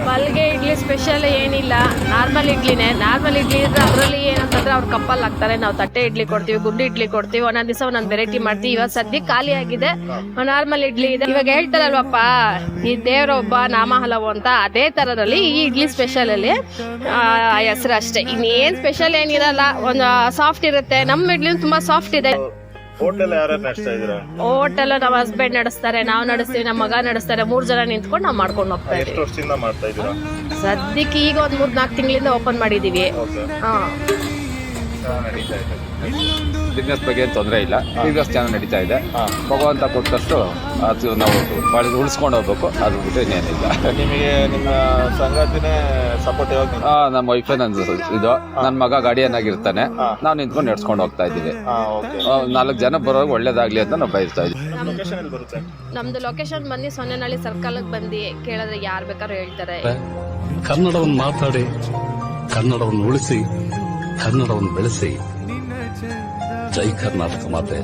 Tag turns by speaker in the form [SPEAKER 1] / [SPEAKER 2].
[SPEAKER 1] ಮಲ್ಲಿಗೆ ಇಡ್ಲಿ ಸ್ಪೆಷಲ್ ಏನಿಲ್ಲ, normal ಇಡ್ಲಿನೇ. Normal idli ಇದ್ರೆ ಅದರಲ್ಲಿ ಏನಂತಂದ್ರೆ ಅವ್ರು ಕಪ್ಪಲ್ ಹಾಕ್ತಾರೆ, ನಾವು ತಟ್ಟೆ ಇಡ್ಲಿ ಕೊಡ್ತೀವಿ, ಗುಂಡು ಇಡ್ಲಿ ಕೊಡ್ತೀವಿ, ಒಂದೊಂದ್ ದಿವಸ ಒಂದೊಂದು ವೆರೈಟಿ ಮಾಡ್ತೀವಿ. ಇವಾಗ ಸದ್ಯಕ್ಕೆ ಖಾಲಿ ಆಗಿದೆ, ನಾರ್ಮಲ್ ಇಡ್ಲಿ ಇದೆ. ಇವಾಗ ಹೇಳ್ತಾರಲ್ವಪ್ಪ, ಈ ದೇವ್ರ ಒಬ್ಬ ನಾಮ ಹಲವು ಅಂತ, ಅದೇ ತರದಲ್ಲಿ ಈ ಇಡ್ಲಿ ಸ್ಪೆಷಲ್ ಅಲ್ಲಿ ಹೆಸರು ಅಷ್ಟೇ. ಇನ್ನೇನ್ ಸ್ಪೆಷಲ್ ಏನಿರಲ್ಲ, ಒಂದು ಸಾಫ್ಟ್ ಇರುತ್ತೆ. ನಮ್ಮ ಇಡ್ಲಿ ತುಂಬಾ ಸಾಫ್ಟ್ ಇದೆ.
[SPEAKER 2] ಹೋಟೆಲ್ ಯಾರು ನಡೆಸ್ತಾ ಇದ್ದೀರಾ?
[SPEAKER 1] ಹೋಟೆಲ್ ನಮ್ಮ ಹಸ್ಬೆಂಡ್ ನಡೆಸ್ತಾರೆ, ನಾವು ನಡೆಸ್ತೀವಿ, ನಮ್ಮ ಮಗ ನಡೆಸ್ತಾರೆ. 3 ಜನ ನಿಂತ್ಕೊಂಡು ನಾವು ಮಾಡ್ಕೊಂಡು ಹೋಗ್ತಾ
[SPEAKER 2] ಎಷ್ಟು
[SPEAKER 1] ಇದ್ದೀವಿ.
[SPEAKER 2] ವರ್ಷದಿಂದ ಮಾಡ್ತಾ ಇದ್ದೀರಾ?
[SPEAKER 1] ಸದ್ಯಕ್ಕೆ ಈಗ ಒಂದು 3-4 ತಿಂಗಳಿಂದ ಓಪನ್ ಮಾಡಿದೀವಿ. ಹಾ,
[SPEAKER 2] ನಡೀತಾ ಇದೆ.
[SPEAKER 3] ಬಿಸ್ನೆಸ್ ಬಗ್ಗೆ ಏನು ತೊಂದರೆ ಇಲ್ಲ, ಬಿಸ್ನೆಸ್ ಚೆನ್ನಾಗಿ ನಡೀತಾ ಇದೆ. ಭಗವಂತ ಕೊಟ್ಟಷ್ಟು ಅದು ನಾವು ಉಳಿಸ್ಕೊಂಡು ಹೋಗ್ಬೇಕು, ಅದು ಬಿಟ್ಟು ಇನ್ನೇನಿಲ್ಲ.
[SPEAKER 2] ನಿಮಗೆ ನಿಮ್ಮ ಸಂಗಾತಿನೇ ಸಪೋರ್ಟ್ ಯಾವಾಗ?
[SPEAKER 3] ನಮ್ಮ ವೈಫೇ ನನ್ನ ಇದು, ನನ್ನ ಮಗ ಗಾಡಿಯನ್ನಾಗಿರ್ತಾನೆ, ನಾವು ನಿಂತ್ಕೊಂಡು ನಡ್ಸ್ಕೊಂಡು ಹೋಗ್ತಾ ಇದ್ದೀವಿ. 4 ಜನ ಬರೋವಾಗ ಒಳ್ಳೇದಾಗ್ಲಿ ಅಂತ ನಾವು ಬಯಸ್ತಾ ಇದ್ದೀವಿ.
[SPEAKER 2] ಲೊಕೇಶನ್ ಎಲ್ಲಿ ಬರುತ್ತೆ?
[SPEAKER 1] ನಮ್ದು ಲೊಕೇಶನ್ ಬಂದು ಸೊನ್ನೆನಹಳ್ಳಿ ಸರ್ಕಲ್ಗೆ ಬಂದು ಕೇಳಿದ್ರೆ ಯಾರು ಬೇಕಾದ್ರೂ ಹೇಳ್ತಾರೆ.
[SPEAKER 4] ಕನ್ನಡವನ್ನು ಮಾತಾಡಿ, ಕನ್ನಡವನ್ನು ಉಳಿಸಿ, ಕನ್ನಡವನ್ನು ಬೆಳೆಸಿ. ಜೈ ಕರ್ನಾಟಕ ಮಾತೆ.